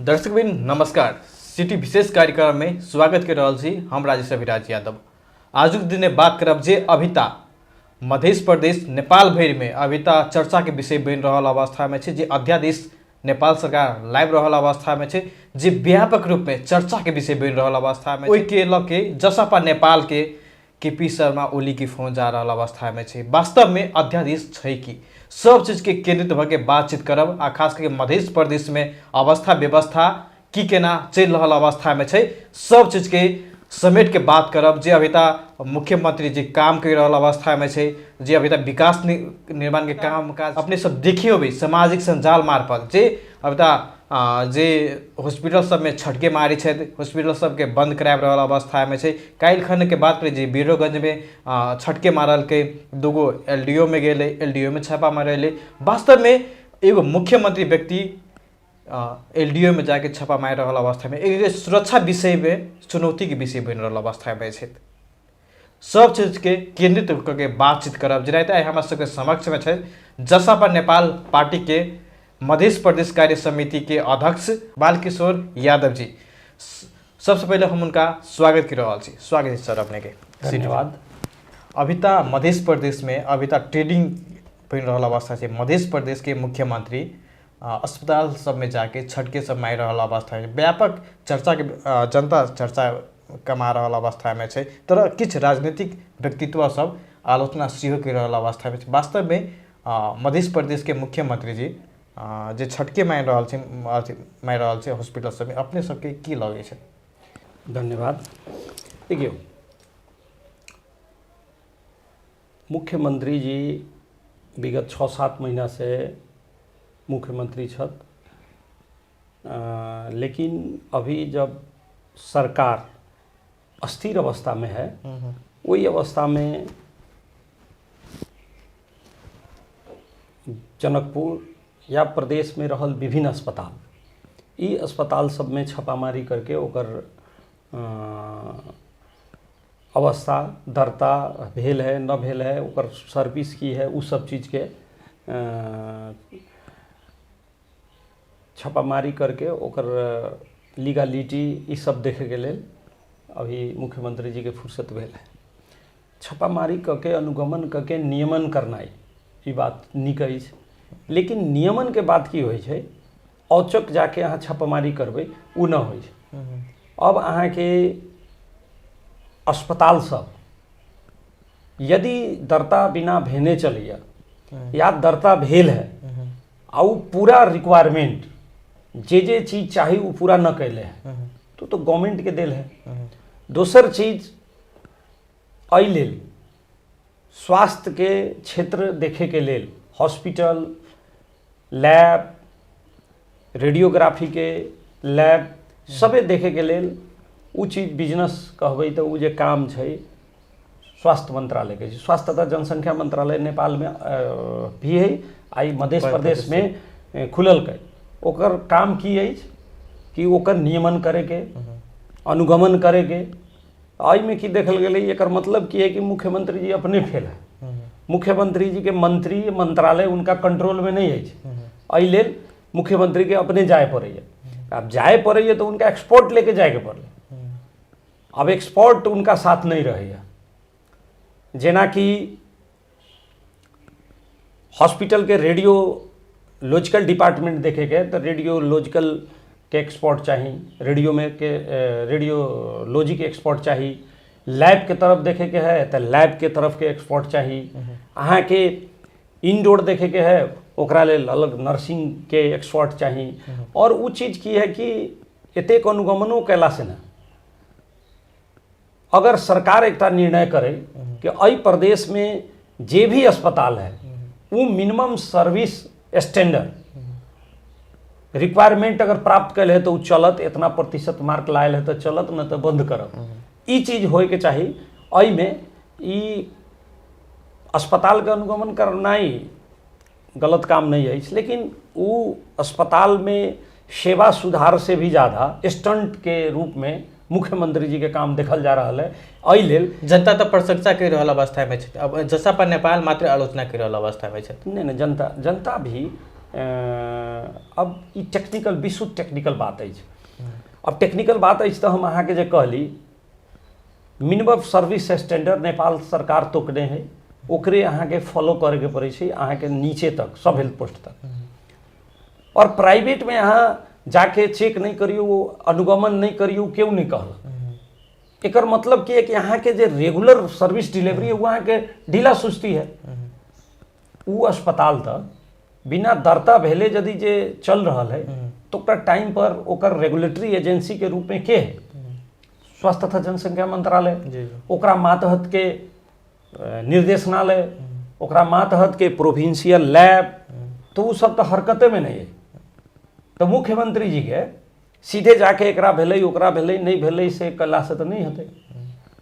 दर्शकबिन नमस्कार। सिटी विशेष कार्यक्रम में स्वागत कर रहल छी हम राजेश अभिराज यादव। आजुक दिन बात करब जे अभिता मध्य प्रदेश नेपाल भरि में अभिता चर्चा के विषय बन रहल अवस्था में जे अध्यादेश नेपाल सरकार लाइव रहल अवस्था में जे व्यापक रूप में चर्चा के विषय बन रहल अवस्था में ओहि के लके जसपा नेपाल के केपी शर्मा ओली की फोन जा रहा अवस्था में वास्तव में अध्यादेश है कि सब चीज के केंद्रित होकर बातचीत करब आ खास करके मध्य प्रदेश में अवस्था व्यवस्था की केना चल रहा अवस्था में सब चीज के समेट के बात करब जे अभी तक मुख्यमंत्री जी काम कर रहा अवस्था में जे अभी तक विकास निर्माण के काम काज अपने सब देखियो भी सामाजिक संजाल मार्फत जे अभी तक जे हॉस्पिटल सब में छटके मारी है हॉस्पिटल सब के बंद कराब रहा अवस्था में काल खन के बात करें वीरगंज में छटके मारल के दूगो एलडीओ में गए एलडीओ में छापा मारे वास्तव में एगो मुख्यमंत्री व्यक्ति एलडीओ में जाके छापा मार रहा अवस्था में एक सुरक्षा विषय में चुनौती के विषय बन रहा अवस्था में सब चीज के केंद्रित करके बातचीत करब जे हमारा सबके समक्ष में जसपा नेपाल पार्टी के मध्य प्रदेश कार्य समिति के अध्यक्ष बालकिशोर यादव जी। सबसे पहले हम उनका स्वागत कर रहा स्वागत है सर अपने के। धन्यवाद। अभी तक मध्य प्रदेश में अभी तक ट्रेडिंग बन रहा अवस्था से मध्य प्रदेश के मुख्यमंत्री अस्पताल सब में जाके छटके सब मार रहा अवस्था में व्यापक चर्चा के जनता चर्चा कमा रहा अवस्था में तर किछ राजनीतिक व्यक्तित्व सब आलोचना सेहो कर रहा अवस्था में वास्तव में मध्य प्रदेश के मुख्यमंत्री जी जे छटके मार रहा हॉस्पिटल सब में अपने सबके की लगे छै? धन्यवाद। देखिए मुख्यमंत्री जी विगत 6-7 महीना से मुख्यमंत्री छत, लेकिन अभी जब सरकार अस्थिर अवस्था में है वही अवस्था में जनकपुर या प्रदेश में रहल विभिन्न अस्पताल ई अस्पताल सब में छापामारी करके ओकर अवस्था दरता भेल है न भेल है ओकर सर्विस की है उस सब चीज़ के छापामारी करके ओकर लीगलिटी ई सब देखे के लेल अभी मुख्यमंत्री जी के फुर्सत भेल है। छापामारी करके अनुगमन करके नियमन करनाई ई बात नीक अछि, लेकिन नियमन के बात की होइ छै औचक जाके अहाँ छापामारी करबै उ न होइ छै। अब अहाँ के अस्पताल सब यदि दरता बिना भेने चलिए या दरता भेल है आ उ पूरा रिक्वायरमेंट जे चीज चाही उ पूरा न कैले है तो गवर्नमेंट के देल है। दोसर चीज एहि लेल स्वास्थ्य के क्षेत्र देखे के लेल हॉस्पिटल लैब रेडियोग्राफी के लैब सबे देखे के लेल उ चीज बिजनेस कहबै तो उ जे काम छै स्वास्थ्य मंत्रालय के स्वास्थ्य तथा जनसंख्या मंत्रालय नेपाल में भी है आई मध्य प्रदेश में खुलल के ओकर काम की अछि कि ओकर नियमन करे के अनुगमन करे के आई में की देखल गेलै एकर मतलब की है कि मुख्यमंत्री जी अपने फेल है। मुख्यमंत्री जी के मंत्री मंत्रालय उनका कंट्रोल में नहीं है एहि लेल मुख्यमंत्री के अपने जाए पड़े। अब जाए पड़े तो उनका एक्सपोर्ट लेके जाए के पड़े। अब एक्सपोर्ट उनका साथ नहीं रहे जेना कि हॉस्पिटल के रेडियोलॉजिकल डिपार्टमेंट देखे के तो रेडियोलॉजिकल के एक्सपोर्ट चाहिए, रेडियो में के रेडियोलॉजी के एक्सपोर्ट चाहिए, लैब के तरफ देखे के है तो लैब के तरफ के एक्सपोर्ट चाहिए, अहाँ के इंडोर देखे के है ओकरा लेल अलग नर्सिंग के एक्सपोर्ट चाहिए। और वो चीज़ की है कि एतेक अनुगमनो कैला से ना अगर सरकार एक निर्णय करे कि एहि प्रदेश में जे भी अस्पताल है वो मिनिमम सर्विस स्टैंडर्ड रिक्वायरमेंट अगर प्राप्त कैल है तो चलत, इतना प्रतिशत मार्क लायल है तो चलत, न तो बंद करब। ई चीज होए के चाहिए। एहि में ई अस्पताल के अनुगमन करना ही गलत काम नहीं है, लेकिन वो अस्पताल में सेवा सुधार से भी ज़्यादा स्टंट के रूप में मुख्यमंत्री जी के काम देखल जा रहा है। एहि लेल जनता तो प्रशंसा कर रहा अवस्था में अब जसपा नेपाल मात्र आलोचना कर रहा अवस्था में नहीं जनता भी अब ई टेक्निकल विशुद्ध टेक्निकल बात अछि। अब टेक्निकल बात अछि तो हम अहाँके जे कहली मिनिमम सर्विस स्टैंडर्ड नेपाल सरकार तोकने है, ओकरे अहाँके फॉलो करे के पड़े छै अहाँके नीचे तक, सब हेल्थ पोस्ट तक। और प्राइवेट में अहाँ जाके चेक नहीं करियो, अनुगमन नहीं करियो, क्यों नहीं कहल। एकर मतलब की है कि अहाँ के जे रेगुलर सर्विस डिलीवरी है वो अहाँ के ढीला सुस्ती है। वो अस्पताल तक बिना दरता भेले यदि जे चल रहा है तो ओकरा टाइम पर ओकर रेगुलेटरी एजेंसी के रूप में के है? स्वास्थ्य तथा जनसंख्या मंत्रालय, ओकरा मातहत के निर्देशनालय, ओकरा मातहत के प्रोविंशियल लैब, तो वो सब तो हरकते में नहीं है। तो मुख्यमंत्री जी के सीधे जाके एकरा भेलै ओकरा भेलै नहीं भेलै से कला से तो नहीं होते।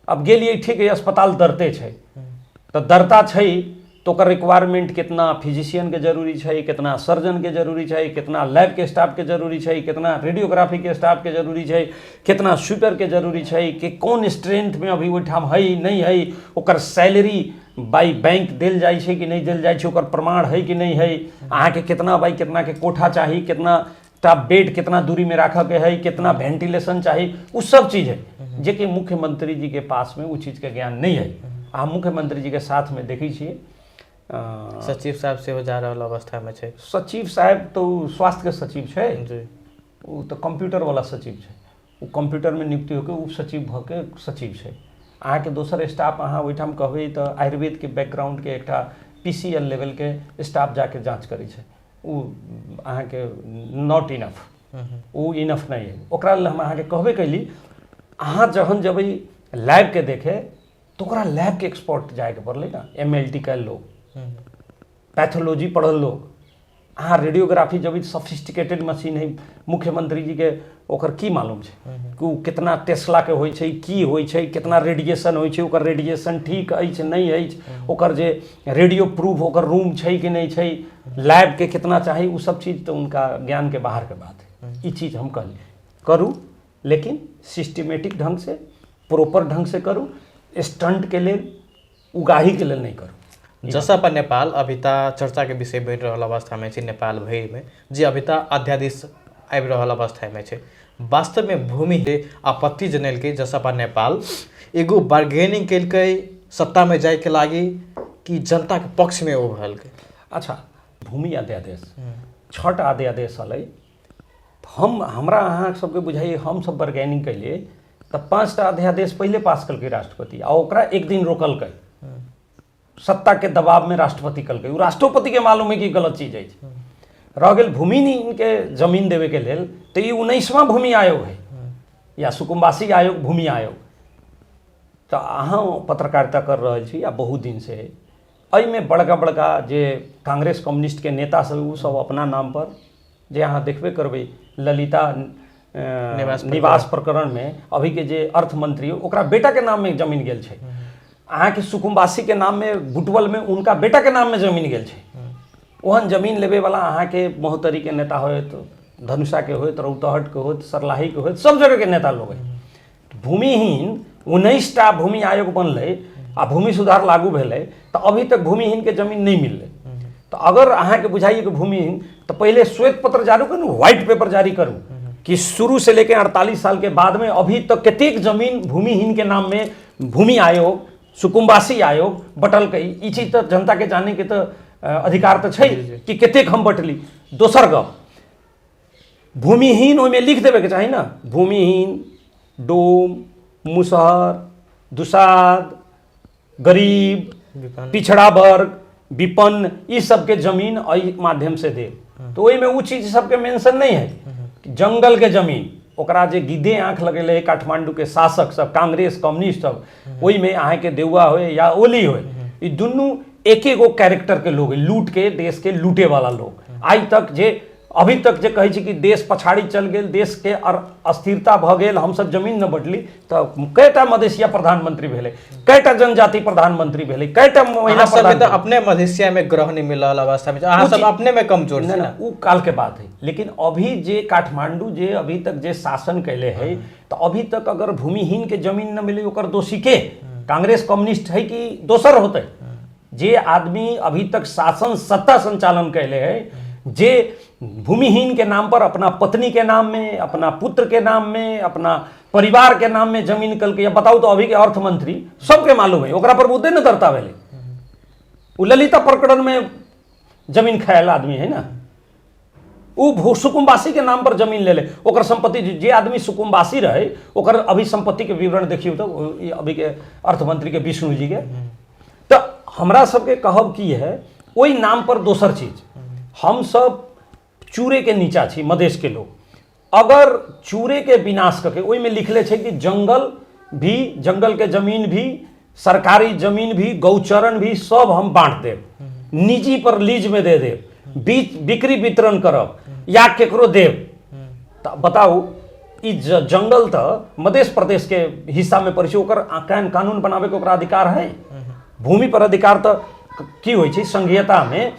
अब गेलिए ठीक है अस्पताल दरते छै, तो दरता छै तो ओकर रिक्वायरमेंट कितना फिजिशियन के जरूरी है, कितना सर्जन के जरूरी है, कितना लैब के स्टाफ के जरूरी है, कितना रेडियोग्राफी के स्टाफ के जरूरी है, कितना स्वीपर के जरूरी है, कि कौन स्ट्रेंथ में अभी ओठाम है नहीं है, ओकर सैलरी बाई बैंक दिल जाए छै कि नहीं दिल जाए छै, ओकर प्रमाण है कि नहीं है, अहाँ के कितना बाई कितना के कोठा चाहिए, कितना टा बेड कितना दूरी में रखा के है, कितना वेंटिलेशन चाहिए, वो सब चीज़ है जे कि मुख्यमंत्री जी के पास में वो चीज़ के ज्ञान नहीं है। अहाँ मुख्यमंत्री जी के साथ में देखी छियै सचिव साहब सेहो जा रहल अवस्था में छै। सचिव साहब तो स्वास्थ्य के सचिव छै जी, वो तो कंप्यूटर वाला सचिव छै, वो कंप्यूटर में नियुक्ति होकर उप सचिव भ के सचिव छै। अहाँ के दोसर स्टाफ अहाँ ओहिठाम कहबै तो आयुर्वेद के बैकग्राउंड के एकटा PCL लेवल के स्टाफ जाके जांच करै छै, वो अहाँ के नॉट इनफ, वो इनफ नहीं है। ओकरा लेल हम अहाँ के कहबे कैली अहाँ जहन जबै लैब के देखे तो ओकरा लैब के एक्सपर्ट जाए के पड़लै ना, MLT कैल लोग, पैथोलॉजी पढ़ल लोग, अहाँ रेडियोग्राफी जब सोफिस्टिकेटेड मशीन है मुख्यमंत्री जी के ओकर की मालूम छै कि वो कितना टेस्ला के होइ छै, की होइ छै, कितना रेडिएशन होइ छै, ओकर रेडिएशन ठीक अछि नहीं अछि, ओकर जे रेडियो प्रूफ ओकर रूम छै कि नहीं छै, लैब के कितना चाहिए, वो सब चीज़ तो उनका ज्ञान के बाहर के बात है। ये चीज़ हम कहली करूँ लेकिन सिस्टमेटिक ढंग से प्रॉपर ढंग से करूँ, स्टंट के लेल उगाही के लेल नहीं करूँ। जसपा नेपाल अभी चर्चा के विषय बढ़ रहा अवस्था में छै नेपाल भरि में, जे अभी अध्यादेश आबि रहल अवस्था में छै। वास्तव में भूमि के आपत्ति जनेलकै जसपा नेपाल एगो बार्गेनिंग केलकै सत्ता में जाए के लागी कि जनता के पक्ष में उभरलकै। अच्छा, भूमि अध्यादेश 6टा अध्यादेश अलै, हमरा अहाँ सबके बुझाइए हम सब बार्गेनिंग कैलिए तो 5टा अध्यादेश पहले पास कलकै राष्ट्रपति, आ ओकरा एक दिन रोकलकै, सत्ता के दबाव में राष्ट्रपति कलकै। वो राष्ट्रपति के मालूम है कि गलत चीज है। रह गेल भूमिहीन के जमीन देवे के लेल तो ये 19वां भूमि आयोग है या सुकुम्बासी आयोग, भूमि आयोग। तो अहाँ पत्रकारिता कर रहे छी आ बहुत दिन से एहिमे बड़का बड़का जे कांग्रेस कम्युनिस्ट के नेता सब वो सब अपना नाम पर जे अहाँ देखबे करबै ललिता निवास प्रकरण में अभी के जे अर्थ मंत्री ओकरा बेटा के नाम में जमीन गेल छै, अहाँ के सुकुम्बासी के नाम में बुटवल में उनका बेटा के नाम में जमीन गेल छै। ओहन जमीन लेबे वाला अहाँ के महोत्तरी के नेता होत, धनुषा के होत, रौतहट के होत, सरलाही के होत, सब जगह के नेता लोग है। भूमिहीन 19टा भूमि आयोग बनलै आ भूमि सुधार लागू भेलै तो अभी तक भूमिहीन के जमीन नहीं मिललै। तो अगर अहाँ के बुझाइए कि भूमिहीन, तो पहले श्वेत पत्र जारी करू, व्हाइट पेपर जारी करू कि शुरू से लेकर 48 साल के बाद में अभी तक कतेक जमीन भूमिहीन के नाम में भूमि आयोग, सुकुम्बासी आयोग बटलकै। ई चीज तो जनता के जाने के तो अधिकार तो छै कि कतेक हम बटली। दोसर गप, भूमिहीन ओहिमे लिख देवे के चाही ना, भूमिहीन, डोम, मुसहर, दुसाध, गरीब, पिछड़ा वर्ग, विपन्न, इस सबके जमीन एहि माध्यम से दे। तो ओहिमे वो चीज सबके मेंशन नहीं है। जंगल के जमीन ओकरा जे गिद्धे आँख लगेले काठमांडू के शासक सब, कांग्रेस कम्युनिस्ट सब, ओहि में अहाँ के देउआ हो या ओली हो, ये दुनू एक एगो कैरेक्टर के लोग, लूट के देश के लूटे वाला लोग। आज तक जे अभी तक जे कहै छै कि देश पछाड़ी चल गेल, देश के अस्थिरता भ गेल, हम सब जमीन न बटली, तो कएटा मधेसिया प्रधानमंत्री भेले, कएटा जनजाति प्रधानमंत्री भेले, कएटा महिला सब अपने मधेसिया में ग्रह नहीं मिल रहा अवस्था में, अहाँ सब अपने में कमजोर छै ना, वो काल के बात है। लेकिन अभी जे काठमांडू जे अभी तक जे शासन कैले है, तो अभी तक अगर भूमिहीन के जमीन न मिले ओकर दोषी के कांग्रेस कम्युनिस्ट है कि दोसर होते? जे आदमी अभी तक शासन सत्ता संचालन कैले है, जे भूमिहीन के नाम पर अपना पत्नी के नाम में, अपना पुत्र के नाम में, अपना परिवार के नाम में जमीन निकल के, या बताओ तो अभी के अर्थ मंत्री सबके मालूम है ओकरा पर मुद्दे न दर्ता भेले। वो ललिता प्रकरण में जमीन खायल आदमी है ना, वो सुकुम्बासी के नाम पर जमीन ले ले, ओकर संपत्ति जे आदमी सुकुम्बासी रहे ओकर अभी संपत्ति के विवरण देखियो तो अभी के अर्थमंत्री के विष्णु जी के। तो हमरा सबके कहब की है, ओई नाम पर दोसर चीज, हम सब चूरे के नीचा छी मधेश के लोग, अगर चूरे के विनाश करके ओई में लिखले छे कि जंगल भी, जंगल के जमीन भी, सरकारी जमीन भी, गौचरण भी सब हम बांट देव, निजी पर लीज में दे देव, बिक्री वितरण करब या केकरो देव। तो बताओ ई जंगल तो मध्य प्रदेश के हिस्सा में पड़े, ओकर कानून बनावे के ओकरा अधिकार है। भूमि पर अधिकार तो की होइ छै, संघीयता में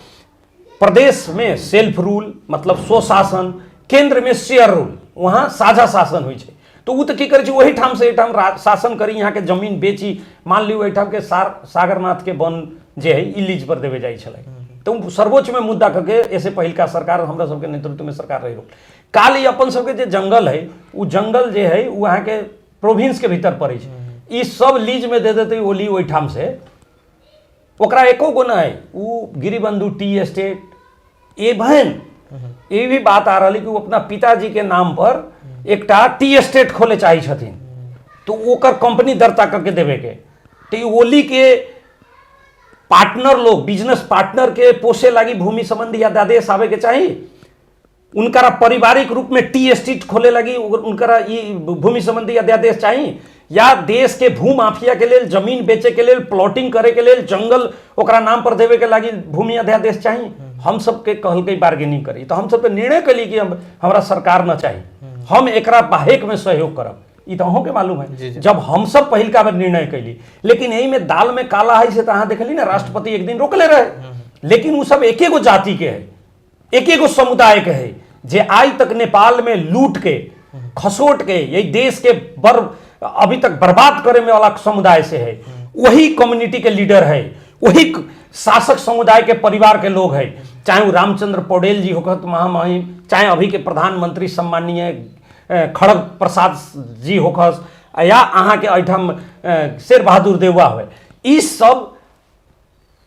प्रदेश में सेल्फ रूल मतलब स्वशासन, केंद्र में शेयर रूल, वहाँ साझा शासन होइ छै। तो वो तो की करे, वही ठाम से एठाम शासन करी, यहाँ के जमीन बेची, मान लियो एठाम के सागरनाथ के वन जे है ई लीज पर देवे जाए छलै। तो सर्वोच्च में मुद्दा करके ऐसे पहिल का सरकार हमरा सबके नेतृत्व में सरकार रही। काल ई अपन सबके जे जंगल है, वो जंगल जे है वो वहाँ के प्रोविंस के भीतर पड़े छै, ई सब लीज में दे देते ओली ओहिठाम से, ओकरा एको गो ना है। वो गिरिबंधु टी एस्टेट एवं ये भी बात आ रही कि वो अपना पिताजी के नाम पर एकटा टी एस्टेट खोले चाहे छथिन, तो ओकर कंपनी दर्ता करके देवे के। तो ओली के पार्टनर लोग, बिजनेस पार्टनर के पोसे लगी भूमि संबंधी अध्यादेश आवे के चाहिए, उनका पारिवारिक रूप में टी एस्टेट खोले लगी उनका भूमि संबंधी अध्यादेश चाहिए, या देश के भू माफिया के लिए जमीन बेचे के लिए, प्लॉटिंग करे के लिए जंगल ओकरा नाम पर देवे के लगी भूमि अध्यादेश चाहिए। हम सबके कहल के बार्गेनिंग करी, तो हम सब निर्णय कली कि हमरा सरकार न चाहिए, हम एकरा बाहेक में सहयोग करब। ई तो अहों के मालूम है जी। जब हम सब पहिल का बार निर्णय कैली, लेकिन यही में दाल में काला है से अहाँ देखली ना, राष्ट्रपति एक दिन रोकले रहे, लेकिन वो सब एके गो जाति के है, एके गो समुदाय के है, जे आज तक नेपाल में लूट के खसोट के यही देश के अभी तक बर्बाद करे में वाला समुदाय से है, वही कम्युनिटी के लीडर है, वही शासक समुदाय के परिवार के लोग है, चाहे वो रामचंद्र पौडेल जी होकर महामहिम, चाहे अभी के प्रधानमंत्री सम्माननीय खड़ग प्रसाद जी होखस, या अहाँ के अठाम शेर बहादुर देवा हुए, इस सब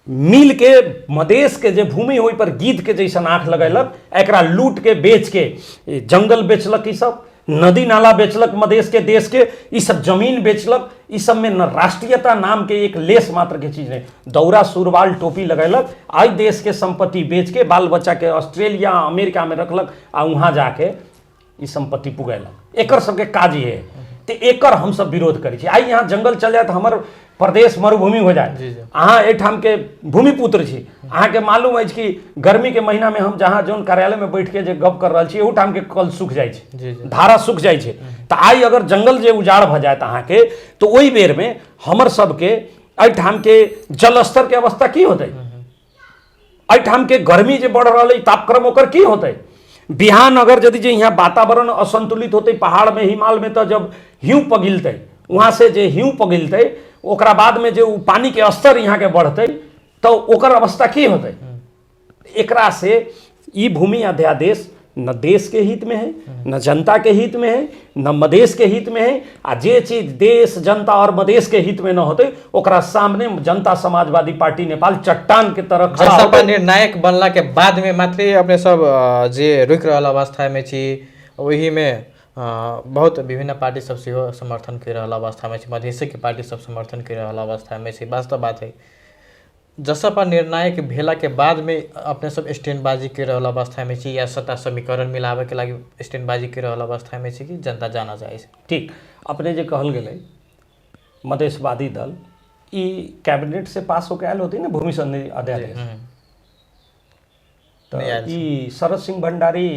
मिल के मदेश के जे भूमि हो पर गीत के जैसन आँख लगेलक, एकरा लूट के बेच के जंगल बेचलक, ई सब नदी नाला बेचलक, मदेश के देश के ई सब जमीन बेचलक। इस सब में न राष्ट्रीयता नाम के एक लेस मात्र के चीज नहीं, दौरा सुरवाल टोपी लगेलक, आई देश के संपत्ति बेच के बाल बच्चा के ऑस्ट्रेलिया अमेरिका में रखलक, आ वहाँ जाके ई संपत्ति पुगेलक। एकर सबके काज ये है, तो एकर हम सब विरोध करी छी। आई यहाँ जंगल चल जाए तो हमार प्रदेश मरुभूमि हो जाए। अहाँ एठाम के भूमिपुत्र छी, अहाँ के मालूम है कि गर्मी के महीना में हम जहाँ जौन कार्यालय में बैठ के जे गप कर रहा छी, एहू ठाम के कल सूख जाए छै, धारा सूख जाए छै। तो आई अगर जंगल जे उजाड़ भ जाए अहाँ के, तो ओहि बेर में हमर सबके एठाम के जल स्तर के अवस्था की होते, एठाम के गर्मी जे बढ़ रहा है तापक्रम ओकर की होते। बिहान अगर यदि जे यहाँ वातावरण असंतुलित होते पहाड़ में हिमालय में, तो जब हियूँ पगिलते, वहाँ से जे हियूँ पगिलते, ओकरा बाद में जो पानी के स्तर यहाँ के बढ़ते, तो ओकर अवस्था की होते। एकरा से ई भूमि अध्यादेश न देश के हित में है, न जनता के हित में है, न मदेश के हित में है। आ जे चीज देश जनता और मदेश के हित में न होते, ओकरा सामने जनता समाजवादी पार्टी नेपाल चट्टान के तरह खड़ा जसपा निर्णायक बनला के बाद में मात्र अपने सब जे रुक रहल अवस्था में छी, वही में बहुत विभिन्न पार्टी सब सेहो समर्थन कर रहा अवस्था में, मधेसी के पार्टी सब समर्थन कर रहा अवस्था में। वास्तव बात है जसपा निर्णायक भेला के बाद में अपने सब स्टैंडबाजी कर रहा अवस्था में, या सत्ता समीकरण मिलावे के लगी स्टैंडबाजी कर रहा अवस्था में कि जनता जाना चाहिए। ठीक अपने जे कहल गए मधेशवादी दल ई कैबिनेट से पास होकर आयल होती ना भूमि संबंधी अध्यादेश, तो ई शरद सिंह भंडारी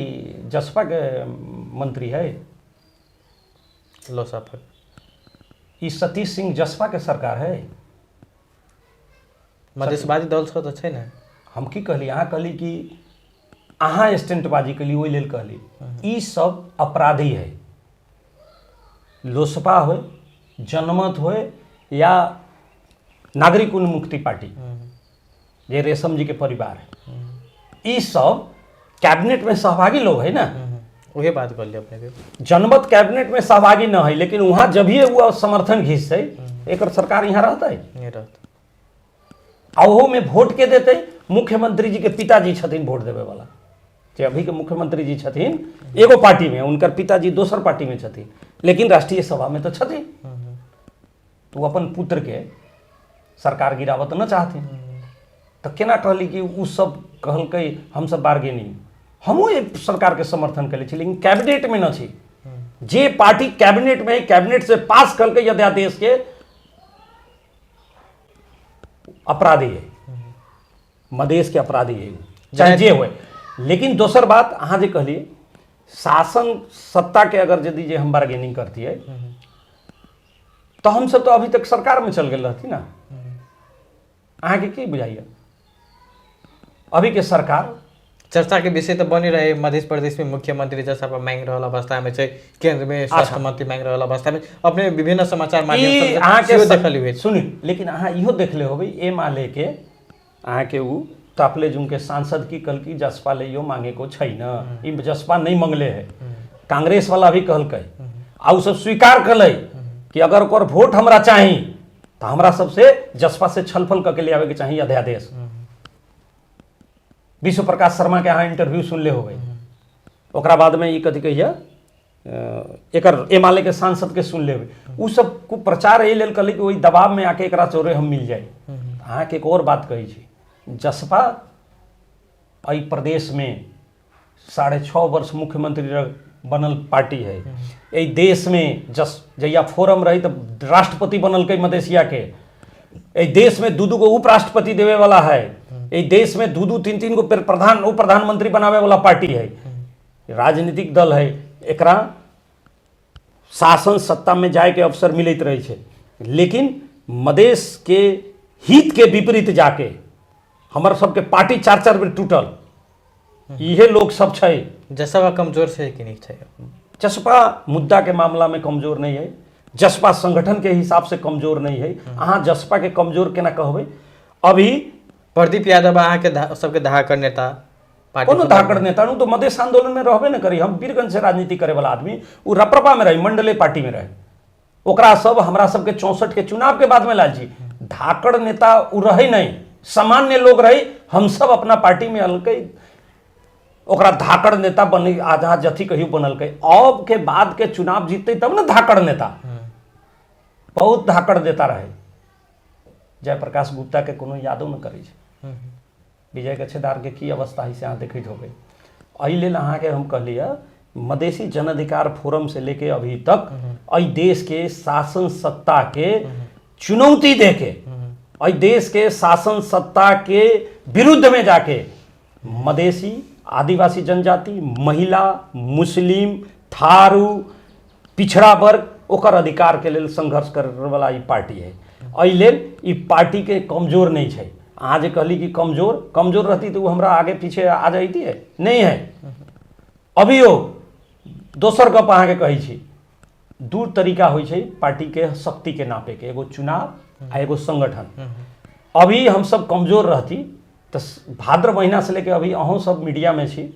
जसपा के मंत्री है, लोसाफर ई सतीश सिंह जसपा के सरकार है, मधेशवादी दल से तो छै ना। हम की कहली, अहाँ कहली कि अहाँ स्टैंडबाजी कली, ओहि लेल कहली ई सब अपराधी है। लोसपा हो, जनमत हो, या नागरिक उन्मुक्ति पार्टी जे रेशम जी के परिवार है, ई सब कैबिनेट में सहभागी लोग है ना, वही बात कर लिया अपने के। जनमत कैबिनेट में सहभागी न है, लेकिन वहाँ जब ही वो समर्थन घिस है, एक सरकार यहाँ रहता है। नहीं रहता। ओहो में वोट के देते मुख्यमंत्री जी के पिताजी छथिन वोट देवे वाला, जे अभी के मुख्यमंत्री जी छथिन एगो पार्टी में, उनकर पिताजी दोसर पार्टी में छथिन, लेकिन राष्ट्रीय सभा में तो छथिन। तो अपन पुत्र के सरकार गिरावत न चाहथिन, तो केना कहली कि उ सब कहलकै हम सब बार्गेनिंग, हमहूँ एक सरकार के समर्थन कले छी, लेकिन कैबिनेट में न छी। जे पार्टी कैबिनेट में है, कैबिनेट से पास करके अध्यादेश के अपराधी है, मदेश के अपराधी है, चाहे जे हो। लेकिन दोसर बात अहाँ जे कहलिए शासन सत्ता के अगर यदि जे हम बार्गेनिंग करती है तो हम सब तो अभी तक सरकार में चल गए रहती ना। अहाँ के की बुझाइए अभी के सरकार चर्चा के विषय तो बनी रहे, मध्य प्रदेश में मुख्यमंत्री जैसा पर मांग रहा अवस्था में, केंद्र में स्वास्थ्य मंत्री मांग रहा अवस्था में, अपने विभिन्न समाचार माध्यम से देखल हुए सुनी। लेकिन अहाँ इहो देखले होबे ए माले के अहाँ के उ तापले जुम के सांसद की कल की जसपा ले यो मांगे को छै न, ई जसपा नहीं मंगले है, कांग्रेस वाला भी कहलकै आ उ सब स्वीकार कलै कि अगर ओकर वोट हमरा चाही तो हमरा सबसे जसपा से छलफल करके ले आवे के चाहिए अध्यादेश। विश्व प्रकाश शर्मा के अहाँ इंटरव्यू सुनले हो गई, ओकरा बाद में ये कथी कहिए एकर एमाले के सांसद के सुनले हो, उ सब को प्रचार ये लेल कहले कि वही दबाव में आके एकरा चोरे हम मिल जाए। अहाँ के एक और बात कही छी, जसपा एहि प्रदेश में 6.5 वर्ष मुख्यमंत्री बनल पार्टी है। एहि देश में जहिया फोरम रही तो राष्ट्रपति बनल कई मधेसिया के, एहि देश में 2 गो उपराष्ट्रपति देवे वाला है, एहि देश में 2 3 गो उप प्रधानमंत्री बनावे वाला पार्टी है, राजनीतिक दल है। एकरा शासन सत्ता में जाए के अवसर मिलत रहे छे, लेकिन मदेश के हित के विपरीत जाके हमर सबके पार्टी 4 बेर टूटल, इहे लोग सब छै। जसपा कमजोर है कि नहीं है? जसपा मुद्दा के मामला में कमजोर नहीं है, जसपा संगठन के हिसाब से कमजोर नहीं है। अहाँ जसपा के कमजोर केना कहबै? अभी प्रदीप यादव अहाँ के सबके धाकड़ नेता, कोनो धाकड़ नेता तो मधेश आंदोलन में रहबे न करी। हम वीरगंज से राजनीति करे वाला आदमी, उ रप्रपा में रही, मंडले पार्टी में रहे, ओकरा सब हमरा सबके 64 के चुनाव के बाद में लाल जी धाकड़ नेता उ रहे नहीं, सामान्य लोग रही। हम सब अपना पार्टी में अलकै, ओकरा धाकड़ नेता बने आधा जथी कहियो बनलकै। अब के बाद के चुनाव जीतते तब न धाकड़ नेता, बहुत धाकड़ नेता रहे। जयप्रकाश गुप्ता के कोनो यादो न करै छै, विजय गच्छेदार के की अवस्था है से अहाँ देखैत होबै। एहि लेल अहाँ के हम कहलिए मधेसी जन अधिकार फोरम से लेके अभी तक एहि देश के शासन सत्ता के चुनौती देके, एहि देश के शासन सत्ता के विरुद्ध में जाके मधेसी, आदिवासी जनजाति, महिला, मुस्लिम, थारू, पिछड़ा वर्ग ओकर अधिकार के लेल संघर्ष करे वाला ई पार्टी है। एहि लेल ई पार्टी के कमजोर नहीं है। अहाँ जे कहली कि कमजोर रहती तो हमरा आगे पीछे आ जाती है, नहीं है। अभियो दोसर गप अहाँ के कही छी, 2 तरीका होइ छै पार्टी के शक्ति के नापे के, एगो चुनाव आ एगो संगठन। अभी हम सब कमजोर रहती तो भाद्र महीना से लेके अभी अहों सब मीडिया में छी,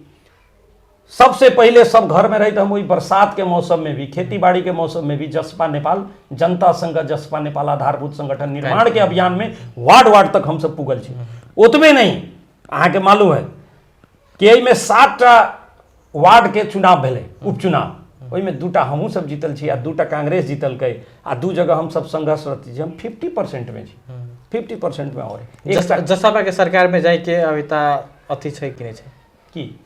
सबसे पहले सब घर में रही तो हम वही बरसात के मौसम में भी, खेती बाड़ी के मौसम में भी जसपा नेपाल जनता संघ जसपा नेपाल आधारभूत संगठन निर्माण के अभियान में वार्ड तक हम सब पुगल छी। ओतबे नहीं, अहाँ के मालूम है कि एहि में 7टा वार्ड के चुनाव भेले, उपचुनाव, ओहि में 2टा हमहूँ सब जीतल छी आ 2टा कांग्रेस जीतलकै आ 2 जगह हम सब संघर्ष रहती छी। हम 50% में छी, 50% में और जसपा के सरकार में जाए के अभी तक अथी छै कि नहीं छै की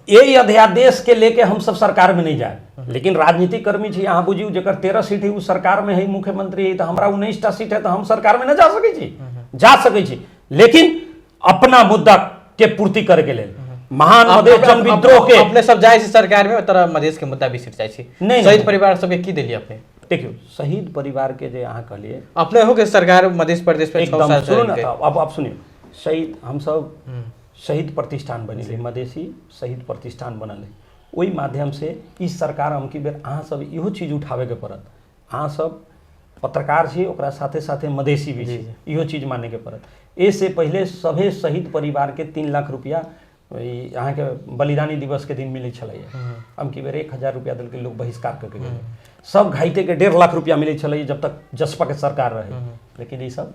यही अध्यादेश के लेके हम सब सरकार में नहीं जाए, लेकिन राजनीतिक कर्मी छी। यहाँ बुझियो जकर 13 सीट है, उस सरकार में है, मुख्यमंत्री है, तो हमरा 19टा सीट है, तो हम सरकार में न जा सकै छी, जा सकै छी, लेकिन अपना मुद्दा के पूर्ति करे के लेल महान मधेश जन विद्रोह के अपने सब जाए सरकार में, तरह मधेश के मुद्दा बिसर जाए छी। शहीद परिवार सबके की देलिए अपने? देखियो शहीद परिवार के जे अहाँ कहलिए अपने हो के सरकार मध्य प्रदेश पे एकदम सुनो ना, अब सुनियो, शहीद हम सब शहीद प्रतिष्ठान बनिले, मधेसी शहीद प्रतिष्ठान बनल है, ओहि माध्यम से इस सरकार हम की बेर अहाँ सब इहो चीज उठावे के पड़त। अहाँ सब पत्रकार छी, ओकरा साथे साथे मधेसी भी छी, इहो चीज माने के पड़त। ए से पहले सभे शहीद परिवार के 3 लाख रुपया यहाँ के बलिदानी दिवस के दिन मिले छलै हम की बेर 1000 रुपया दिल के लोग बहिष्कार करके गए सब घाइते के 1.5 लाख रुपया मिले छलै जब तक जसपा के सरकार रहे लेकिन ये सब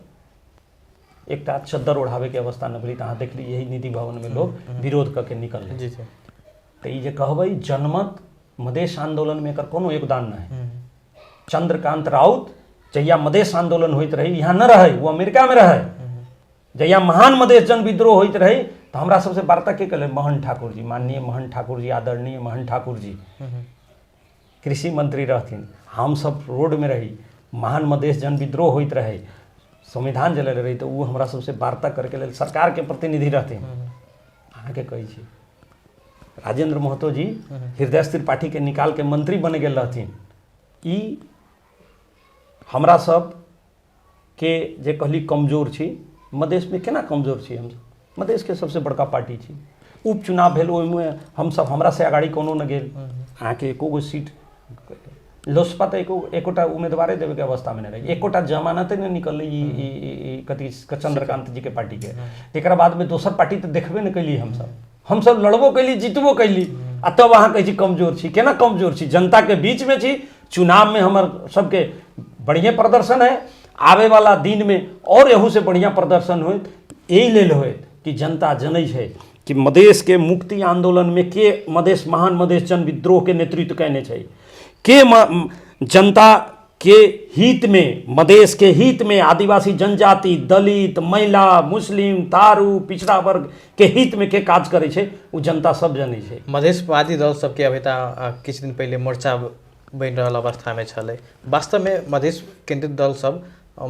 एक चद्दर ओढ़ावे के अवस्था न भली अहाँ देख ली यही निधि भवन में लोग विरोध करके निकल रहे तो ये कहबै जनमत मधेश आंदोलन में एकर कोनो योगदान नहीं चंद्रकांत राउत जहिया मधेश आंदोलन होइत रही यहाँ न रहे वो अमेरिका में रहे जहिया महान मधेश जन विद्रोह होइत रही तो हमरा सबसे वार्ता के कल महन ठाकुर जी माननीय महन ठाकुर जी आदरणीय महन ठाकुर जी कृषि मंत्री रहथिन हम सब रोड में रही महान मधेश जन विद्रोह होइत रहे संविधान जले रही तो वो हमरा सबसे वार्ता करके लेल सरकार के प्रतिनिधि रहथिन अहाँ के कहै छी राजेंद्र महतो जी हृदय त्रिपाठी के निकाल के मंत्री बने गेल रहथिन ई हमरा सब के जे कहली कमजोर छी मधेश में केना कमजोर छी हम मधेश के सबसे बड़का पार्टी छी उपचुनाव भेल ओहिमे हम सब हमरा से आगाड़ी कोनो न गेल अहाँ के एको गो सीट लोसपा तो एकोटा उम्मीदवारे देवे के अवस्था में नहीं रही एकोटा जमानते नहीं निकल कथी चंद्रकांत जी के पार्टी के एक बाद में दोसर पार्टी तो देखबे न कैली हम सब लड़बो कैली जीतबो कैली आ तब अहाँ कहै छी कमजोर छी केना कमजोर छी जनता के बीच में छी चुनाव में हमर सबके बढ़िया प्रदर्शन है आवे वाला दिन में और एहू से बढ़िया प्रदर्शन होत यही लेल होत कि जनता जनै छै कि मधेश के मुक्ति आंदोलन में के मधेश महान मधेश जन विद्रोह के नेतृत्व कैने छै के जनता के हित में मधेश के हित में आदिवासी जनजाति दलित महिला मुस्लिम तारू पिछड़ा वर्ग के हित में के काज करे छै वो जनता सब जनै छै मधेशवादी दल सबके अभी किछु दिन पहले मोर्चा बनि रहल अवस्था में छलै वास्तव में मधेश केंद्रित दल सब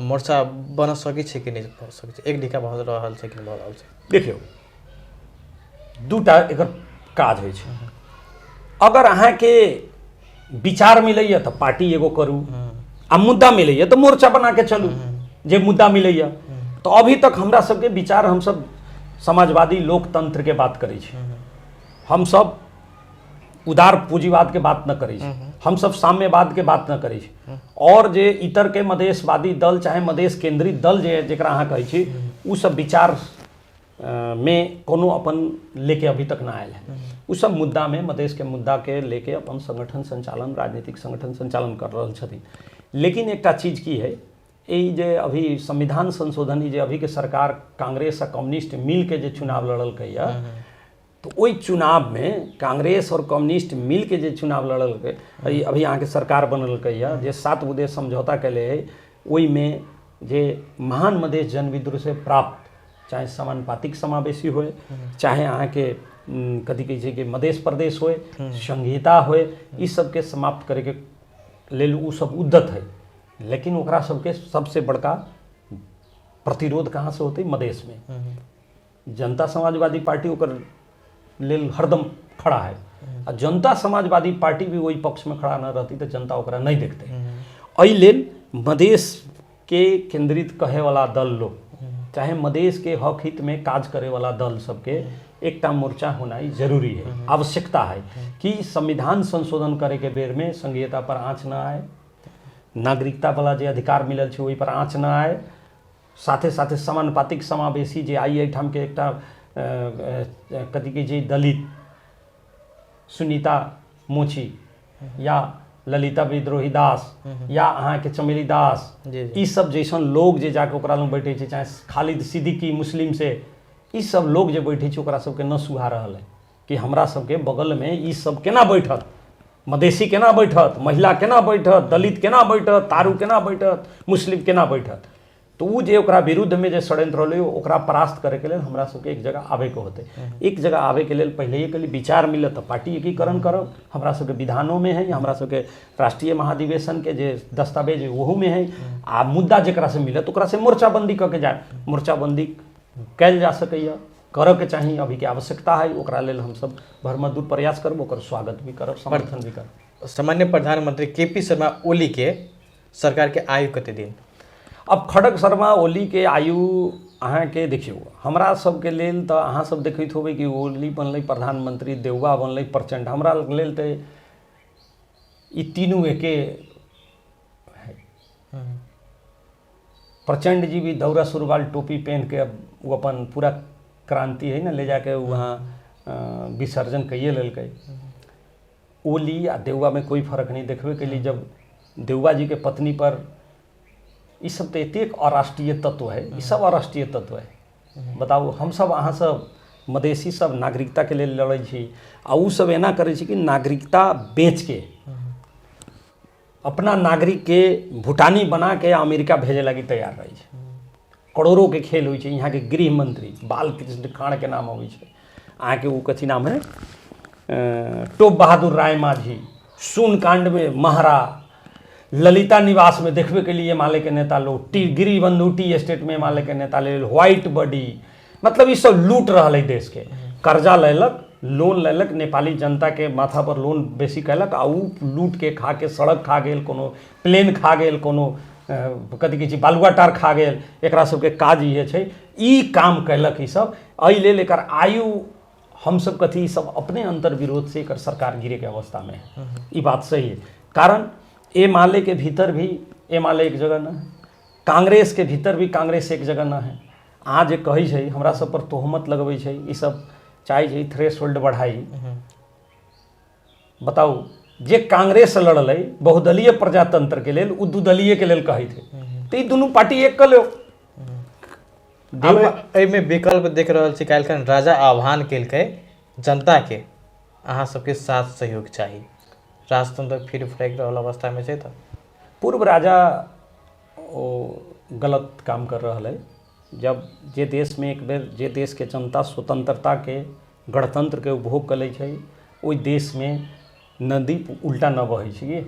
मोर्चा बन सकै छै कि नहीं बन सकै छै एक ढिका भऽ रहल छै कि नहीं भऽ रहल छै देखियौ दूटा एकर काज होइ छै अगर अहाँ के विचार मिलैया तो पार्टी एगो करू आ मुद्दा मिलैया तो मोर्चा बना के चलू जे मुद्दा मिलैया तो अभी तक हमरा सबके विचार हम सब समाजवादी लोकतंत्र के बात करै छी हम सब उदार पूंजीवाद के बात न करै छी हम सब साम्यवाद के बात न करै छी और जे इतर के मधेशवादी दल चाहे मधेश केंद्रित दल जे जेकरा अहाँ कहै छी उ सब विचार में कोनो अपन लेके अभी तक ना आयल है उस सब मुद्दा में मधेश के मुद्दा के लेके अपन संगठन संचालन राजनीतिक संगठन संचालन कर रहल छथिन लेकिन एकटा चीज की है ये जे अभी संविधान संशोधन जे अभी के सरकार कांग्रेस आ कम्युनिस्ट मिल के जे चुनाव लड़लकै या तो वही चुनाव में कांग्रेस और कम्युनिस्ट मिल के जे चुनाव लड़लकै अभी यहाँ के सरकार बनलकै या जे 7 मुद्दे समझौता कैले है वही में जे महान मधेश जन विद्रोह से प्राप्त चाहे समानुपातिक समावेशी हो चाहे अहाँ के कथी कहै छै कि मधेश प्रदेश होए संहिता होए ई सबके समाप्त करे के लेल उ सब उद्यत है लेकिन ओकरा सबके सबसे बड़का प्रतिरोध कहाँ से होते मधेश में जनता समाजवादी पार्टी ओकर लेल हरदम खड़ा है आ जनता समाजवादी पार्टी भी वही पक्ष में खड़ा न रहती तो जनता ओकरा नहीं देखते एहि लेल मधेश के केंद्रित कहे वाला दल लोग चाहे मधेश के हक हित में काज करे वाला दल सबके एकटा मोर्चा होना जरूरी है आवश्यकता है कि संविधान संशोधन करे के बेर में संघीयता पर आँच न आए नागरिकता वाला जे अधिकार मिलल छै ओहि पर आँच न आए साथे साथे समानुपातिक समावेशी जे आई एहिठाम के एकटा कथी कहै छै दलित सुनीता मोची या ललिता विद्रोही दास या अहाँ के चमेली दास ई सब जैसन लोग जे जाके ओकरा लग बैठे छै चाहे खालिद सिद्दीकी मुस्लिम से ई सब लोग जे बैठे छै ओकरा सबके न सुहा रहल है कि हमरा सबके बगल में ई सब केना बैठत मधेसी केना बैठत महिला केना बैठत दलित केना बैठत तारू केना बैठत मुस्लिम केना बैठत तो वो जे ओकरा विरुद्ध में जे षड्यंत्र होलै ओकरा परास्त करे के लेल हमरा सबके एक जगह आवे के होते एक जगह आवे के लेल पहले के लिए विचार मिलत तो पार्टी एकीकरण करब हमरा सबके विधानों में है हमरा सबके राष्ट्रीय महाधिवेशन के जे दस्तावेज ओहू में है आ मुद्दा जेकरा से मिलत ओकरा से मोर्चाबंदी करके जाए मोर्चाबंदी कैल जा सकैया करऽ के चाहिए अभी के आवश्यकता है ओकरा लेल हम सब भरमदूर प्रयास करब ओकर स्वागत भी करब समर्थन भी करब सामान्य प्रधानमंत्री केपी शर्मा ओली के सरकार के आयु कते दिन अब खड़ग शर्मा ओली के आयु अहाँ के देखियो हमरा सब के लेल तो अहाँ सब देखैत होबै कि ओली बनलै प्रधानमंत्री देउबा बनलै प्रचंड हमरा लेल तो ई तीनों एके है प्रचंड जी भी दौरा सुरवाल टोपी पहन के अब वो अपन पूरा क्रांति है ना ले जाके वहाँ विसर्जन कइए लेलकै। ओली आ देउबा में कोई फर्क नहीं देखबे के लिए। जब देउबा जी के पत्नी पर ई सब तो एतेक अराष्ट्रीय तत्व है, ई सब अराष्ट्रीय तत्व है। बताओ, हम सब अहाँ सब मधेसी सब नागरिकता के लिए लड़ै छी, आ उ सब एना करै छी कि नागरिकता बेच के अपना नागरिक के भूटानी बना के अमेरिका भेजे लगी तैयार रही है। करोड़ों के खेल होइ छै। यहाँ के गृह मंत्री बालकृष्ण खाड़ के नाम अबै छै। अहाँ के वो कथी नाम है, टोप बहादुर राय माझी, सुन कांड में महारा, ललिता निवास में देखबे के लिए माले के नेता लोग, गिरी बंधु टी एस्टेट में माले के नेता ले, व्हाइट बॉडी, मतलब ये सब लूट रहा है देश के। कर्जा लेलक, लोन लेलक, नेपाली जनता के माथा पर लोन बेसी कैलक, आ उ लूट के खा के सड़क खा गेल, कोनो प्लेन खा गेल, कोनो कथी कहै छै बालुआ टार खा गेल। एकरा सबके काज इहे छै, ई काम कैलक ई सब। एहि लेल एकर आयु हम सब कथी सब अपने अंतर विरोध से एकर सरकार गिरे के अवस्था में है। ई बात सही है। कारण ए माले के भीतर भी ए माले एक जगह न है, कांग्रेस के भीतर भी कांग्रेस एक जगह न है। अहाँ जे कहै छै हमरा सब पर तोहमत लगबै छै, ई सब चाहे छै थ्रेशोल्ड बढ़ाई। बताओ, जे कांग्रेस लड़लै बहुदलीय प्रजातंत्र के लेल, उ दुदलीय के लेल कहै थे, तो ई दुनू पार्टी एक कर लो। एहिमे विकल्प देख रहल छी, काल्हिखन राजा आह्वान केलकै जनता के अहाँ सबके साथ सहयोग चाही। राजतंत्र फिर फ्रैक रहल अवस्था में छै। तो पूर्व राजा ओ गलत काम कर रहा है। जब जे देश में एक बेर जे देश के जनता स्वतंत्रता के गणतंत्र के उपभोग कर लै छै, ओहि देश में नदी उल्टा न बहै छै।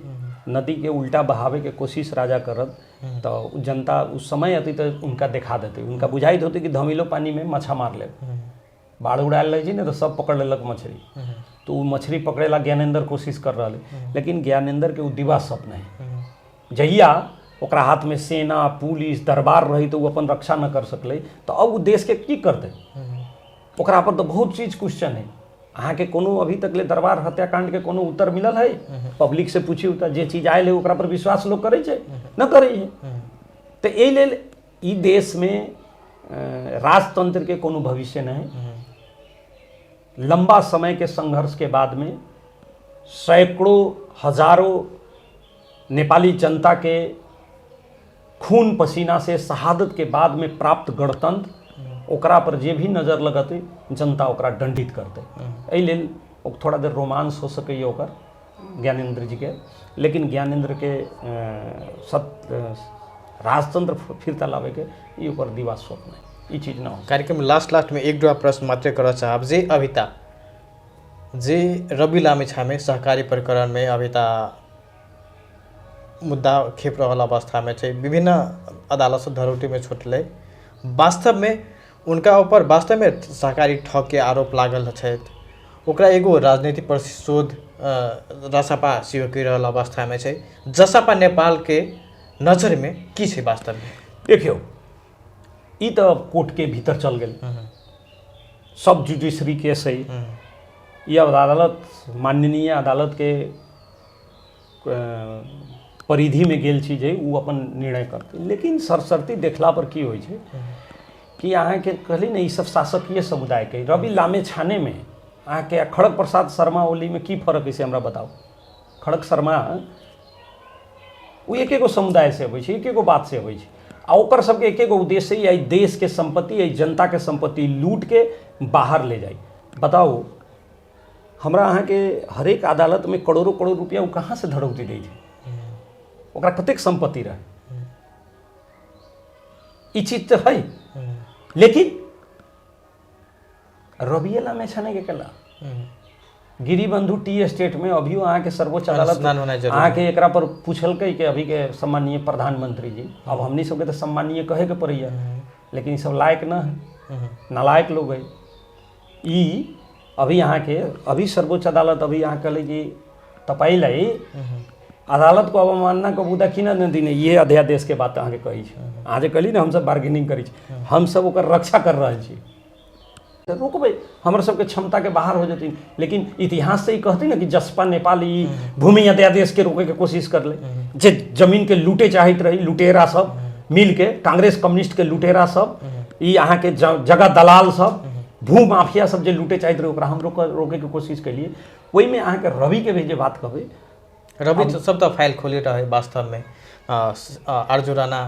नदी के उल्टा बहावे के कोशिश राजा करत तो जनता उस समय अति तो उनका देखा देते, उनका बुझाइत होते कि धमिलो पानी में मछा मार ले, बाढ़ उड़ाल लै छै ने तो सब पकड़ लेलक मछली। तो वो मछली पकड़ेला ज्ञानेंद्र कोशिश कर रहा है, लेकिन ज्ञानेंद्र के वो दिवा स्वप्न है। जहिया ओकरा हाथ में सेना पुलिस दरबार रही तो वो अपन रक्षा न कर सकले, तो अब वो देश के की करते? ओकरा पर तो बहुत चीज क्वेश्चन है। अहाँ के कोनो अभी तक ले दरबार हत्याकांड के कोनो उत्तर मिलल है? पब्लिक से पूछियो तो जे चीज आयल है ओकरा पर विश्वास लोग करे छै न करे है। तो एहि लेल ई देश में राजतंत्र के कोनो भविष्य नहीं है। लंबा समय के संघर्ष के बाद में सैकड़ों हजारों नेपाली जनता के खून पसीना से शहादत के बाद में प्राप्त गणतंत्र, ओकरा पर जे भी नजर लगते जनता ओकरा दंडित करते। एहि लेल थोड़ा देर रोमांस हो सके ओकर ज्ञानेंद्र जी के, लेकिन ज्ञानेंद्र के राजतंत्र फिरता लावे के ई ओकर दिवा स्वप्न है, ई चीज ना हो। कार्यक्रम लास्ट में एक दो प्रश्न मात्र कर चाहब। जे अभिता जे रवि लामेछाने सहकारी प्रकरण में अभिता मुद्दा खेप रहल अवस्था में छै, विभिन्न अदालत से धरोहर में छूटले, वास्तव में उनका ऊपर वास्तव में सहकारी ठग के आरोप लागल है। ओकरा एगो राजनीतिक प्रतिशोध रासपा सियोकी रहल अवस्था में छै। जसपा नेपाल के नजर में की छै वास्तव में? देखियो, ई तो कोर्ट के भीतर चल गए, सब जुडिशरी केस है। ये अदालत माननीय अदालत के परिधि में गेल चीज है, वो अपन निर्णय करते। लेकिन सरसरती देखला पर की होइ छै कि अहाँ के कहली ने, ई सब शासकीय समुदाय के रवि लामेछाने में अहाँ के खड़ग प्रसाद शर्मा ओली में की फर्क है से हमरा बताओ। खड़ग शर्मा वो एक एगो समुदाय से अबै छै, एक एगो बात से अबै छै, आ ओकर सबके एक एगो उद्देश्य है देश के संपत्ति, यही जनता के संपत्ति लूट के बाहर ले जाए। बताओ, हमरा अहाँ के हरेक अदालत में करोड़ों करोड़ रुपया वो कहाँ से धड़ौती दै छै? ओकरा कतेक संपत्ति रहे, ई चीज तो है। लेकिन रवि लामेछाने के केला गिरिबंधु टी एस्टेट में अभी अहाँ के सर्वोच्च अदालत अहाँ के एकरा पर पूछलकै कि अभी के सम्माननीय प्रधानमंत्री जी, अब हमनी सबके तो सम्माननीय कहे के पड़ैया, लेकिन सब लायक न है, नालायक लोग है। ई अभी अहाँ के अभी सर्वोच्च अदालत अभी अहाँ कहले कि तपाईलाई अदालत को अवमानना के मुद्दा किन न दिने, ये अध्यादेश के बात अहाँ के कही छै। अहाँ जे कहली ने हम सब बार्गेनिंग करी छै, हम सब ओकर रक्षा कर रहल छी, तो रोकबै, हमर सबके क्षमता के बाहर हो जतिन। लेकिन इतिहास से ही कहते ना कि जसपा नेपाल ई भूमि अध्यादेश के रोके के कोशिश कर ले, जे जमीन के लूटे चाहत रही लुटेरा सब मिल के, कांग्रेस कम्युनिस्ट के लुटेरा सब, ई अहाँ के जगह दलाल सब भू माफिया सब जे लूटे चाहते रहे ओकरा हम रोके के कोशिश कलिए। वही में अहाँ के रवि के भी जे बात कहबै, रवि तो सब तो फाइल खोले रहे वास्तव में, अर्जुन राणा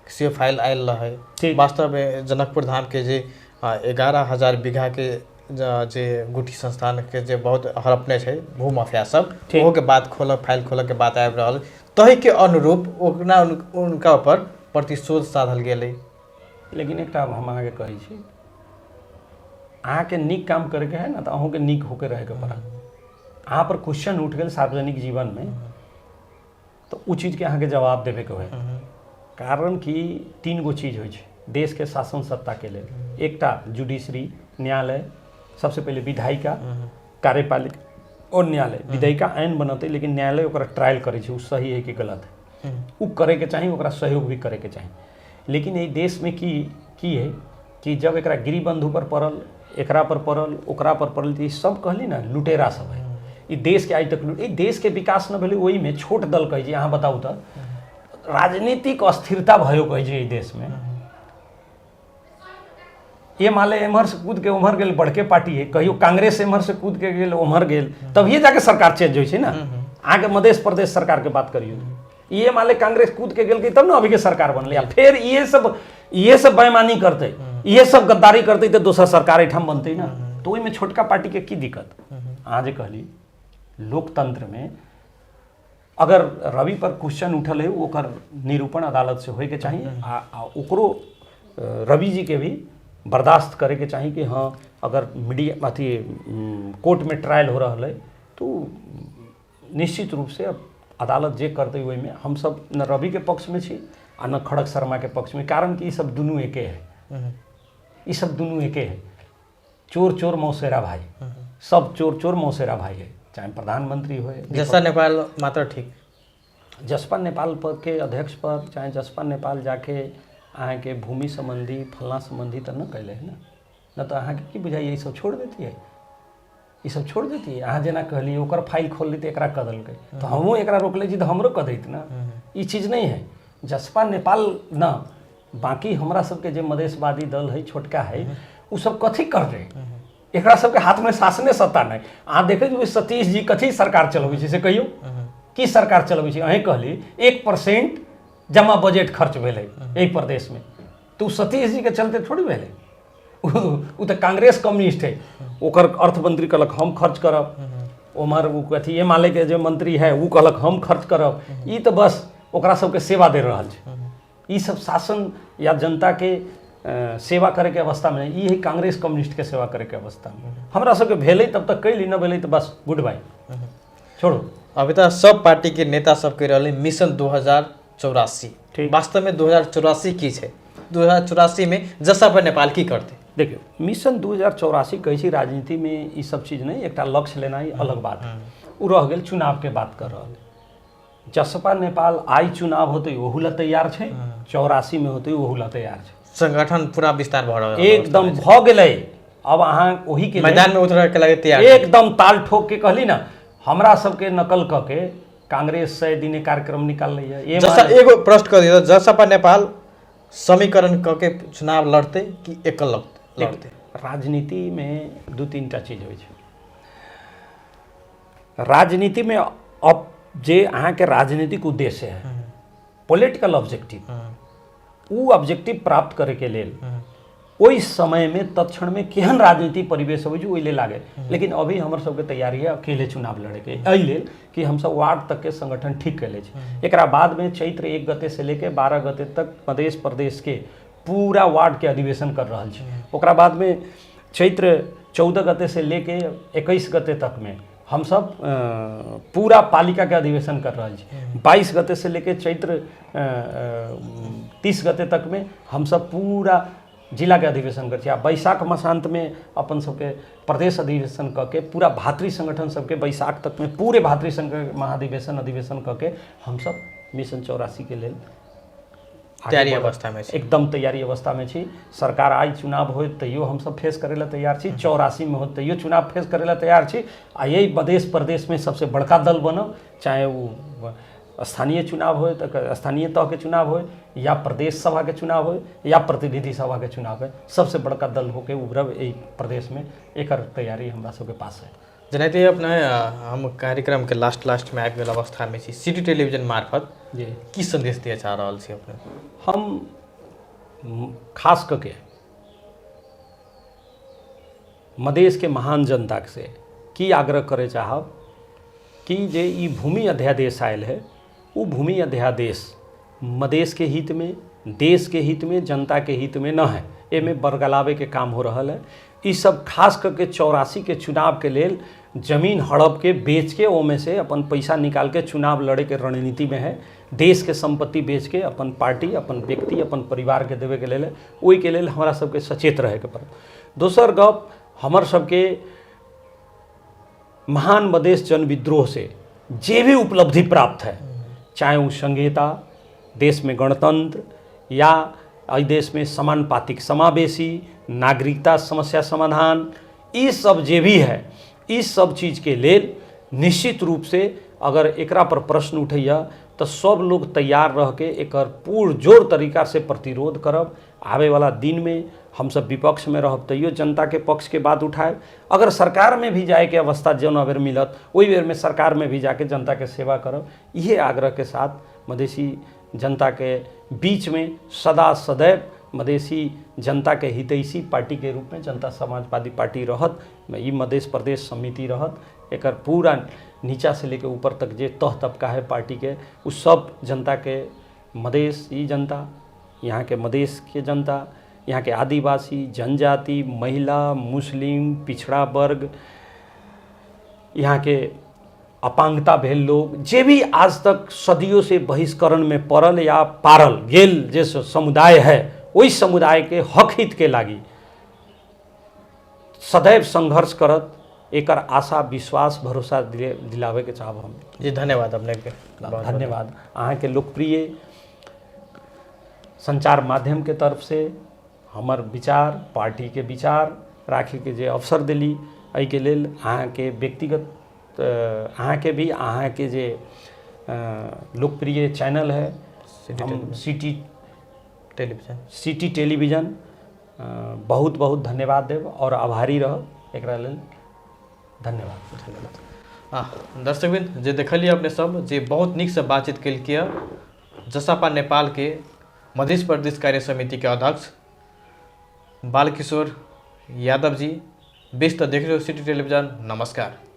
से फाइल आयल रहे। ठीक। वास्तव में जनकपुर धाम के जे 11,000 बीघा के जे गुठी संस्थान के जे बहुत हड़पने छै भू माफिया सब, ठीक। ओहो के बात फाइल खोलऽ के बात आबि रहल, तही के अनुरूप उनका ऊपर प्रतिशोध साधल गेलै। लेकिन एक हम अहाँके कहै छी, अहाँके नीक काम करके है ना तो अहूँके नीक होके रहेके पड़त। अहाँ पर क्वेश्चन उठ गए सार्वजनिक जीवन में तो उ चीज के अहाँके जवाब देवे के होय। कारण कि 3 गो चीज होइ छै देश के शासन सत्ता के लेल। एकटा जुडिशरी न्यायालय, सबसे पहले विधायिका, कार्यपालिका और न्यायालय। विधायिका आइन बनते लेकिन न्यायालय ओकरा ट्रायल करे छै, उ सही है कि गलत है, उ करे के चाही, ओकरा सहयोग भी करे के चाही। लेकिन ये देश में की है कि जब एकरा गिरिबंधु पर पड़ल, एकरा पर पड़ल, ओकरा पर पड़ल, तो सब कहली ना लुटेरा सब है। ई देश के आज तक देश के विकास न भेलै, वही में छोट दल कहे छै। अहाँ बताउ तो राजनीतिक अस्थिरता भयो कहे छै देश में। ये माले एम्हर से कूद के उम्हर गेल, बड़के पार्टी है, कहियो कांग्रेस एम्हर से कूद के गेल उम्हर गेल, तभिए जाके सरकार चेंज होइ छै ना। आगे मध्य प्रदेश सरकार के बात करियो, ये माले कांग्रेस कूद के गेल तब ना अभी के सरकार बनलै। फिर ये सब बेईमानी करते, ये सब गद्दारी करते तो दोसर सरकार एठाम बनते ना। तो ओहि में छोटका पार्टी के की दिक्कत। अहाँ जे कहली लोकतंत्र में अगर रवि पर क्वेश्चन उठल है, ओकर निरूपण अदालत से होय के चाहिए। ओकरो रवि जी के भी बर्दाश्त करे के चाहिए कि हाँ अगर मीडिया अथी कोर्ट में ट्रायल हो रहा है तो निश्चित रूप से अब अदालत जे करते हुए में हम सब न रवि के पक्ष में छी आ न खड़ग शर्मा के पक्ष में। कारण कि ये सब दुनू एके है, ये सब दुनू एके है। चोर चोर मौसेरा भाई, सब चोर चोर मौसेरा भाई है, चाहे प्रधानमंत्री हो। जसपा नेपाल मात्र ठीक, जसपा नेपाल पर के अध्यक्ष पर चाहे जसपा नेपाल जाके अहाँ के भूमि संबंधी फलना संबंधी तो न कैले है न तो अहाँ के की बुझाइए ये सब छोड़ देती है, ये सब छोड़ देती है। अहाँ जेना कहली ओकर फाइल खोल ली तो एकरा कह देलकै, तो हमहूँ एकरा रोक ले तो हमरो कह दैत ना। ये चीज़ नहीं है। जसपा नेपाल न बाकी हमरा सबके जे मधेशवादी दल है छोटका है, उ सब कथी कर रहे, एकरा सबके हाथ में शासने सत्ता नहीं। अहाँ देखे सतीश जी कथी सरकार चलबै छै से कहियो, की सरकार चलबै छै। अहें कहली 1% जमा बजट खर्च भेलै एहि प्रदेश में, तो सतीश जी के चलते थोड़ी भेलै। उ तो कांग्रेस कम्युनिस्ट है, ओकर अर्थमंत्री कहलक हम खर्च करब, उमर उ कथी माले के जो मंत्री है वो कहलक हम खर्च करब। ई तो बस ओकरा सबके सेवा दे रहल छै। ई सब शासन या जनता के सेवा करे के अवस्था में नहीं, है कांग्रेस कम्युनिस्ट के सेवा करे के अवस्था में। हमरा सबके भेलै तब तक कैली, न भेलै तो बस गुड बाय, छोड़ो। अभी तक सब पार्टी के नेता सब कह रहे मिशन 2084। वास्तव में 2084 की है? 2084 में जसपा नेपाल की करते? देखियो मिशन 2084 कहै छै राजनीति में ई सब चीज नहीं, एक लक्ष्य लेना ही अलग बात है। उ रह गेल चुनाव के बात कर रहा। जसपा नेपाल आई चुनाव होते ओहू ला तैयार छै, 84 में होते ओहू ला तैयार छै। संगठन पूरा विस्तार भ रहल, एकदम भ गेलै। अब अहाँ ओही के मैदान में उतरे के लगे तैयार, एकदम ताल ठोक के कहली ना। हमरा सबके नकल क के कांग्रेस 100 दिने कार्यक्रम निकाल लिया। एगो प्रश्न कर दिया, जसपा नेपाल समीकरण क के चुनाव लड़ते कि एकल लड़ते? राजनीति में 2-3 टा चीज होइ छै। राजनीति में अब जे अहाँ के राजनीतिक उद्देश्य है, पॉलिटिकल ऑब्जेक्टिव, उ ऑब्जेक्टिव प्राप्त करे के लेल ओहि समय में तत्क्षण में केहन राजनीति परिवेश हो ओहि लेल लागे। लेकिन अभी हमर सबके तैयारी है अकेले चुनाव लड़े के, एहि लेल कि हम सब वार्ड तक के संगठन ठीक कैले छै। एकरा बाद में चैत्र 1 गते से लेके 12 गते तक मध्य प्रदेश के पूरा वार्ड के अधिवेशन कर रहल छै। ओकरा बाद में चैत्र 14 गते से लेके 21 गते तक में हम सब पूरा पालिका के अधिवेशन कर रहा है। 22 गते से लेके चैत्र 30 गते तक में हम सब पूरा जिला के अधिवेशन कर। बैसाख मासांत में अपन सबके प्रदेश अधिवेशन करके पूरा भातृ संगठन सबके बैसाख तक में पूरे भातृ संघ महाधिवेशन अधिवेशन करके हम सब मिशन 84 के लेल तैयारी अवस्था में, एकदम तैयारी अवस्था में छी। सरकार आई चुनाव हो तैयो हम सब फेस करे ला तैयार छी, 84 में हो तैयो चुनाव फेस करे ला तैयार छी। आ यही मध्य प्रदेश में सबसे बड़का दल बनब, चाहे वो स्थानीय चुनाव हो तो स्थानीय तह के चुनाव हो या प्रदेश सभा के चुनाव हो या प्रतिनिधि सभा के चुनाव हो, सबसे बड़का दल होके उभरब एहि प्रदेश में, एकर तैयारी हमरा सबके पास है। जेनाहिते अपने हम कार्यक्रम के लास्ट में आबि गेल अवस्था में छी, सिटी टेलीविजन मार्फत जी की संदेश दिए चाह रहल छी अपने? हम खास करके मधेश के महान जनता से की आग्रह करे चाहब कि जे ई भूमि अध्यादेश आयल है, वो भूमि अध्यादेश मधेश के हित में, देश के हित में, जनता के हित में न है। एमे बरगलावे के काम हो रहा है। ई सब खास करके 84 के चुनाव के लेल जमीन हड़प के बेच के ओमे से अपन पैसा निकाल के चुनाव लड़े के रणनीति में है। देश के संपत्ति बेच के अपन पार्टी, अपन व्यक्ति, अपन परिवार के देवे के लेल, ओहि के लेल हमारा सबके सचेत रहे के पड़े। दोसर गप, हमर सबके महान मधेश जन विद्रोह से जे भी उपलब्धि प्राप्त है, चाहे वो संघीयता, देश में गणतंत्र या इस देश में समानुपातिक समावेशी, नागरिकता समस्या समाधान, ये सब जे भी है, इस सब चीज़ के लेल निश्चित रूप से अगर एकरा पर प्रश्न उठैया तो सब लोग तैयार रह के एकर पुरजोर तरीका से प्रतिरोध करब। आवे वाला दिन में हम सब विपक्ष में रहब तैयो जनता के पक्ष के बात उठाएब। अगर सरकार में भी जाए के अवस्था जौन अगर मिलत, वही बेर में सरकार में भी जाके जनता के सेवा करब। ये आग्रह के साथ मधेसी जनता के बीच में सदा सदैव मधेसी जनता के हितैषी पार्टी के रूप में जनता समाजवादी पार्टी रहत, ई मधेश प्रदेश समिति रहत। एकर पूरा नीचा से लेकर ऊपर तक जे तह तबका है पार्टी के, उस सब जनता के, मधेश ई जनता, यहाँ के मधेश के जनता, यहाँ के आदिवासी, जनजाति, महिला, मुस्लिम, पिछड़ा वर्ग, यहाँ के अपांगता भेल लोग, जे भी आज तक सदियों से बहिष्करण में पड़ल या पारल गेल जे समुदाय है, वही समुदाय के हक हित के लागी सदैव संघर्ष करत। एकर आशा, विश्वास, भरोसा दिलावे के चाहब हम। जी धन्यवाद अपने के। धन्यवाद अहाँ के लोकप्रिय संचार माध्यम के तरफ से हमर विचार, पार्टी के विचार राखे के जे अवसर दिली, एहि के लेल अहाँ के व्यक्तिगत अहाँ के भी, अहाँ के जे लोकप्रिय चैनल है सिटी टेलीविजन, बहुत बहुत धन्यवाद देव और आभारी रह एकरा लेल। धन्यवाद। दर्शकबिन जे देखलिए अपने सब जे बहुत निक से बातचीत केलकै, जसपा नेपाल के मध्य प्रदेश कार्य समिति के अध्यक्ष बालकिशोर यादव जी। बेस तो देख रहे हो सिटी टेलीविजन। नमस्कार।